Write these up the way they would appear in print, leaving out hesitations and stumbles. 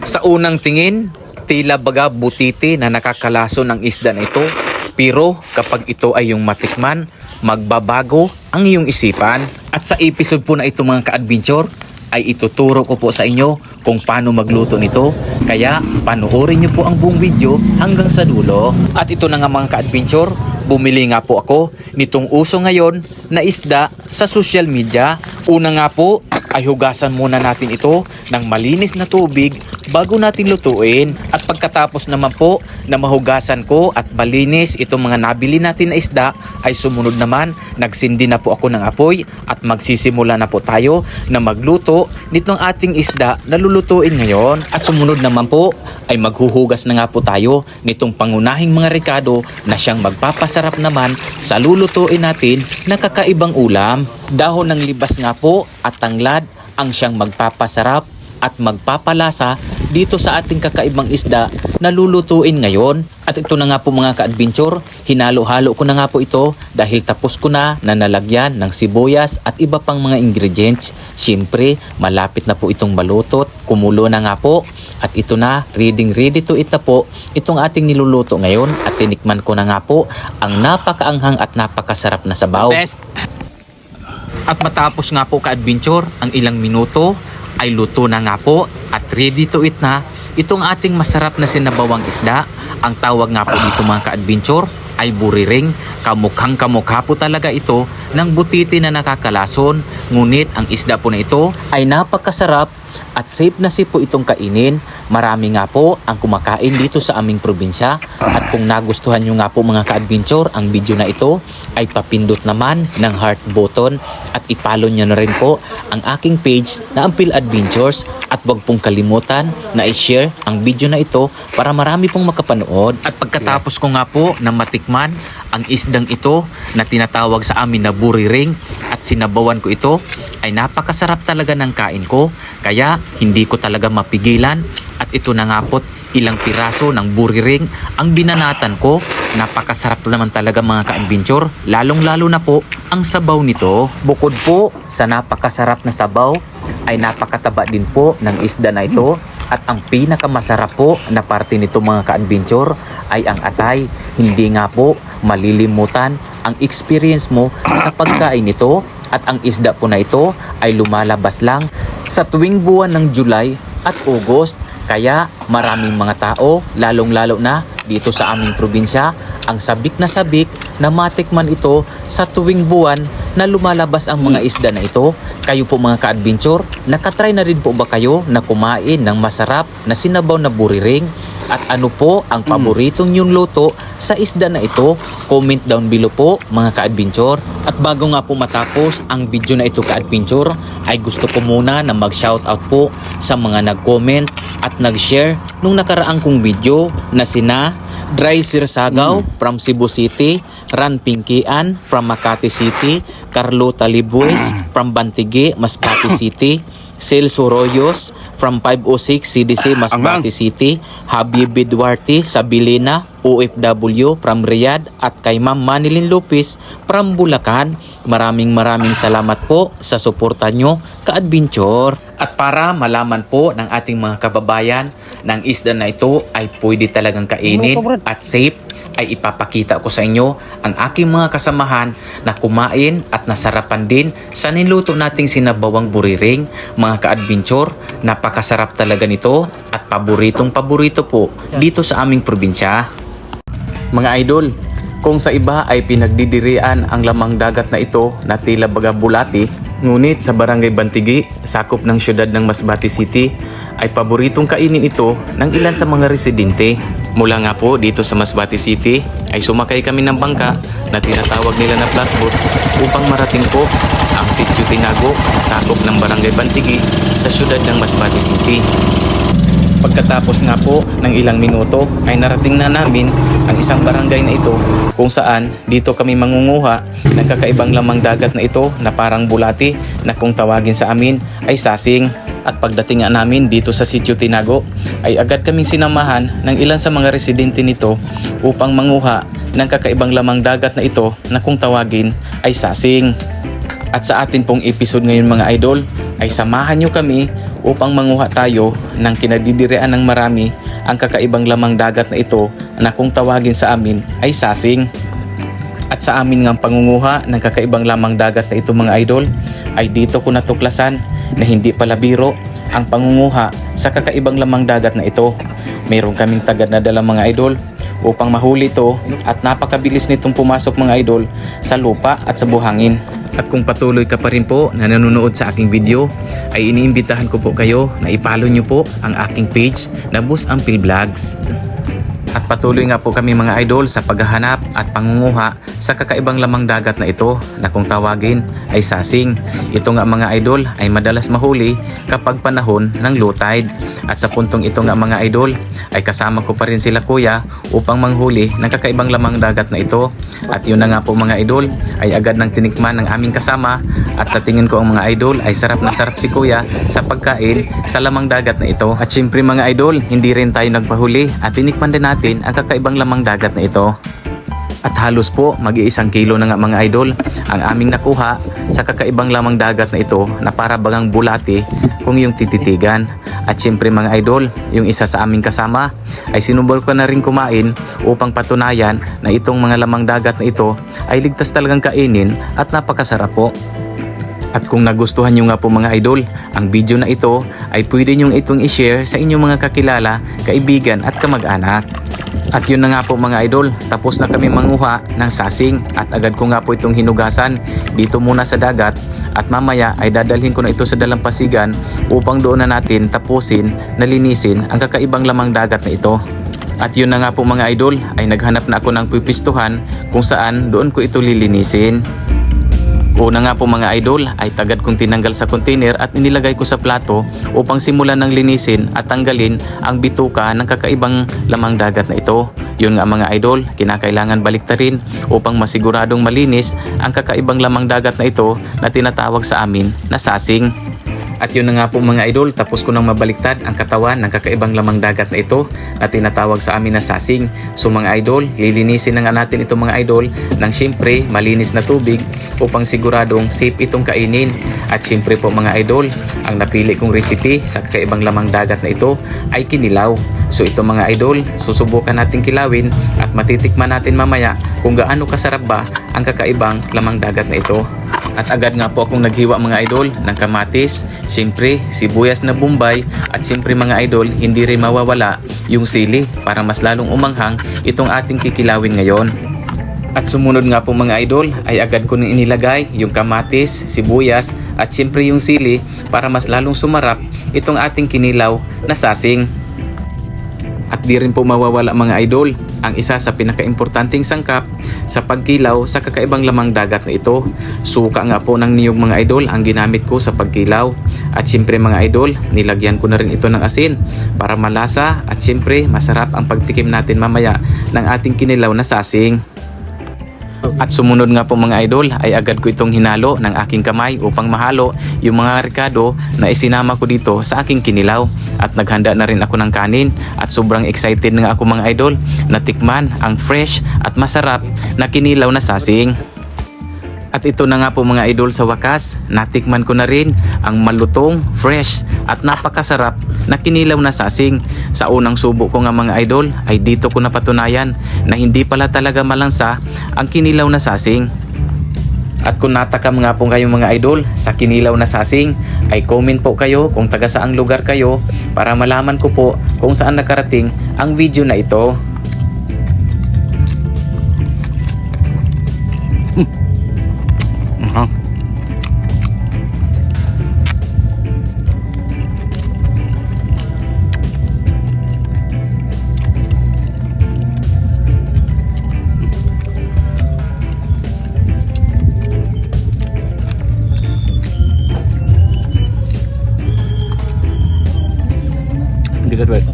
Sa unang tingin, tila baga butiti na nakakalason ang isda na ito. Pero kapag ito ay yung matikman, magbabago ang iyong isipan. At sa episode po na ito mga ka-adventure, ay ituturo ko po sa inyo kung paano magluto nito. Kaya panoorin nyo po ang buong video hanggang sa dulo. At ito na nga mga ka-adventure, bumili nga po ako nitong uso ngayon na isda sa social media. Una nga po ay hugasan muna natin ito ng malinis na tubig bago natin lutuin. At pagkatapos naman po na mahugasan ko at malinis itong mga nabili natin na isda, ay sumunod naman, nagsindi na po ako ng apoy at magsisimula na po tayo na magluto nitong ating isda na lulutuin ngayon. At sumunod naman po ay maghuhugas na nga po tayo nitong pangunahing mga rekado na siyang magpapasarap naman sa lulutuin natin na kakaibang ulam. Dahon ng libas nga po at tanglad ang siyang magpapasarap at magpapalasa dito sa ating kakaibang isda na lulutuin ngayon. At ito na nga po mga ka-adventure, hinalo-halo ko na nga po ito dahil tapos ko na nalagyan ng sibuyas at iba pang mga ingredients. Siyempre, malapit na po itong malutot, kumulo na nga po. At ito na, ready to eat na po itong ating niluluto ngayon. At tinikman ko na nga po ang napakaanghang at napakasarap na sabaw. Best. At matapos nga po ka-adventure, ang ilang minuto ay luto na nga po at ready to eat na itong ating masarap na sinabawang isda. Ang tawag nga po dito mga ka-adventure ay buriring. Kamukhang kamukha po talaga ito ng butiti na nakakalason. Ngunit ang isda po na ito ay napakasarap at safe na safe po itong kainin. Marami nga po ang kumakain dito sa aming probinsya. At kung nagustuhan nyo nga po mga ka-adventure ang video na ito, ay papindot naman ng heart button at ipollow nyo na rin po ang aking page na Ampil Adventures. At wag pong kalimutan na i-share ang video na ito para marami pong makapanood. At pagkatapos ko nga po na matikman ang isdang ito na tinatawag sa amin na buriring at sinabawan ko ito, ay napakasarap talaga ng kain ko. Kaya hindi ko talaga mapigilan. At ito na nga po, ilang piraso ng buriring ang binanatan ko. Napakasarap naman talaga mga ka-adventure, lalong-lalo na po ang sabaw nito. Bukod po sa napakasarap na sabaw, ay napakataba din po ng isda na ito. At ang pinakamasarap po na parte nito mga ka-adventure ay ang atay. Hindi nga po malilimutan ang experience mo sa pagkain nito. At ang isda po na ito ay lumalabas lang sa tuwing buwan ng July at August. Kaya maraming mga tao, lalong-lalo na dito sa aming probinsya, ang sabik na matikman ito sa tuwing buwan na lumalabas ang mga isda na ito. Kayo po mga ka-adventure, nakatry na rin po ba kayo na kumain ng masarap na sinabaw na buriring? At ano po ang paboritong yung luto sa isda na ito? Comment down below po mga ka-adventure. At bago nga po matapos ang video na ito ka-adventure, ay gusto ko muna na mag-shoutout po sa mga nag-comment at nag-share nung nakaraang kong video na sina Dry Sirsagaw from Cebu City, Ran Pinkian from Makati City, Carlota Libues from Bantige, Masbate City, Celso Royos from 506 CDC Masbate City, Habib Duarte Sabilina OFW from Riyadh, at kay Ma'am Manilyn Lopez from Bulacan. Maraming salamat po sa suporta nyo ka-adventure. At para malaman po ng ating mga kababayan ng isda na ito ay pwede talagang kainin at safe, ay ipapakita ko sa inyo ang aking mga kasamahan na kumain at nasarapan din sa niluto nating sinabawang buriring. Mga ka-adventure, napakasarap talaga nito at paborito po dito sa aming probinsya. Mga idol, kung sa iba ay pinagdidirian ang lamang dagat na ito na tila baga bulati, ngunit sa Barangay Bantige, sakop ng siyudad ng Masbate City, ay paboritong kainin ito ng ilan sa mga residente. Mula nga po dito sa Masbate City ay sumakay kami ng bangka na tinatawag nila na flatboat upang marating po ang Sitio Tinago na sakop ng Barangay Bantige sa siyudad ng Masbate City. Pagkatapos nga po ng ilang minuto ay narating na namin ang isang barangay na ito kung saan dito kami mangunguha ng kakaibang lamang dagat na ito na parang bulati na kung tawagin sa amin ay sasing. At pagdating nga namin dito sa Sitio Tinago ay agad kaming sinamahan ng ilan sa mga residente nito upang manguha ng kakaibang lamang dagat na ito na kung tawagin ay sasing. At sa atin pong episode ngayon mga idol ay samahan nyo kami upang manguha tayo ng kinadidirian ng marami ang kakaibang lamang dagat na ito na kung tawagin sa amin ay sasing. At sa amin ngang pangunguha ng kakaibang lamang dagat na ito mga idol ay dito ko natuklasan na hindi pala biro ang pangunguha sa kakaibang lamang dagat na ito. Mayroon kaming tagad na dala mga idol upang mahuli ito at napakabilis nitong pumasok mga idol sa lupa at sa buhangin. At kung patuloy ka pa rin po na nanonood sa aking video ay iniimbitahan ko po kayo na ipollow nyo po ang aking page na Boss Ampil Vlogs. At patuloy nga po kami mga idol sa paghahanap at pangunguha sa kakaibang lamang dagat na ito na kung tawagin ay sasing. Ito nga mga idol ay madalas mahuli kapag panahon ng low tide. At sa puntong ito nga mga idol ay kasama ko pa rin sila kuya upang manghuli ng kakaibang lamang dagat na ito. At yun na nga po mga idol ay agad ng tinikman ng aming kasama at sa tingin ko ang mga idol ay sarap na sarap si kuya sa pagkain sa lamang dagat na ito. At syempre mga idol hindi rin tayo nagpahuli at tinikman din natin ang kakaibang lamang dagat na ito. At halos po mag-1 kilo na nga mga idol ang aming nakuha sa kakaibang lamang dagat na ito na para bagang bulati kung yung tititigan. At syempre mga idol, yung isa sa aming kasama ay sinubol ko na rin kumain upang patunayan na itong mga lamang dagat na ito ay ligtas talagang kainin at napakasarap po. At kung nagustuhan nyo nga po mga idol, ang video na ito ay pwede nyo itong i-share sa inyong mga kakilala, kaibigan at kamag-anak. At yun na nga po mga idol, tapos na kami manguha ng sasing at agad ko nga po itong hinugasan dito muna sa dagat at mamaya ay dadalhin ko na ito sa dalampasigan upang doon na natin tapusin na linisin ang kakaibang lamang dagat na ito. At yun na nga po mga idol, ay naghanap na ako ng pipistuhan kung saan doon ko ito lilinisin. Una nga po mga idol ay tagad kong tinanggal sa container at inilagay ko sa plato upang simulan ng linisin at tanggalin ang bituka ng kakaibang lamang dagat na ito. Yun nga mga idol, kinakailangan baliktarin upang masiguradong malinis ang kakaibang lamang dagat na ito na tinatawag sa amin na sasing. At yun na nga po mga idol, tapos ko nang mabaliktad ang katawan ng kakaibang lamang dagat na ito na tinatawag sa amin na sasing. So mga idol, lilinisin na nga natin itong mga idol ng syempre malinis na tubig upang siguradong safe itong kainin. At syempre po mga idol, ang napili kong recipe sa kakaibang lamang dagat na ito ay kinilaw. So ito mga idol, susubukan natin kilawin at matitikman natin mamaya kung gaano kasarap ba ang kakaibang lamang dagat na ito. At agad nga po akong naghiwa mga idol ng kamatis, siyempre sibuyas na bombay at siyempre mga idol hindi rin mawawala yung sili para mas lalong umanghang itong ating kikilawin ngayon. At sumunod nga po mga idol ay agad ko nang inilagay yung kamatis, sibuyas at siyempre yung sili para mas lalong sumarap itong ating kinilaw na sasing. At di rin po mawawala mga idol ang isa sa pinakaimportanteng sangkap sa pagkilaw sa kakaibang lamang dagat na ito. Suka nga po ng niyog mga idol ang ginamit ko sa pagkilaw. At syempre mga idol, nilagyan ko na rin ito ng asin para malasa at syempre masarap ang pagtikim natin mamaya ng ating kinilaw na sasing. At sumunod nga po mga idol ay agad ko itong hinalo ng aking kamay upang mahalo yung mga rekado na isinama ko dito sa aking kinilaw. At naghanda na rin ako ng kanin at sobrang excited na nga ako mga idol na tikman ang fresh at masarap na kinilaw na sasing. At ito na nga po mga idol, sa wakas natikman ko na rin ang malutong, fresh at napakasarap na kinilaw na sasing. Sa unang subo ko nga mga idol ay dito ko napatunayan na hindi pala talaga malansa ang kinilaw na sasing. At kung natakam nga po kayo mga idol sa kinilaw na sasing ay comment po kayo kung taga saang lugar kayo para malaman ko po kung saan nakarating ang video na ito. Dekat banget.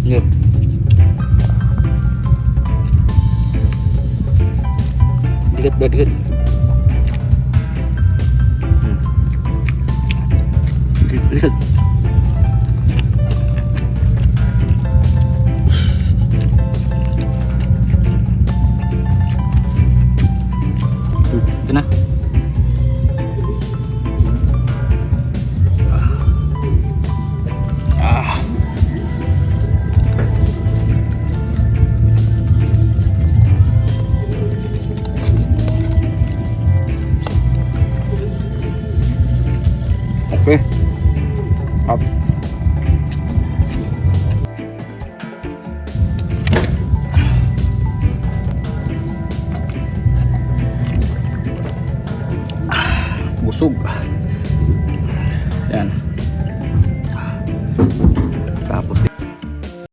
Lihat. Dekat banget, dekat. Baliktad. Ito na. Okay. Up. Busog.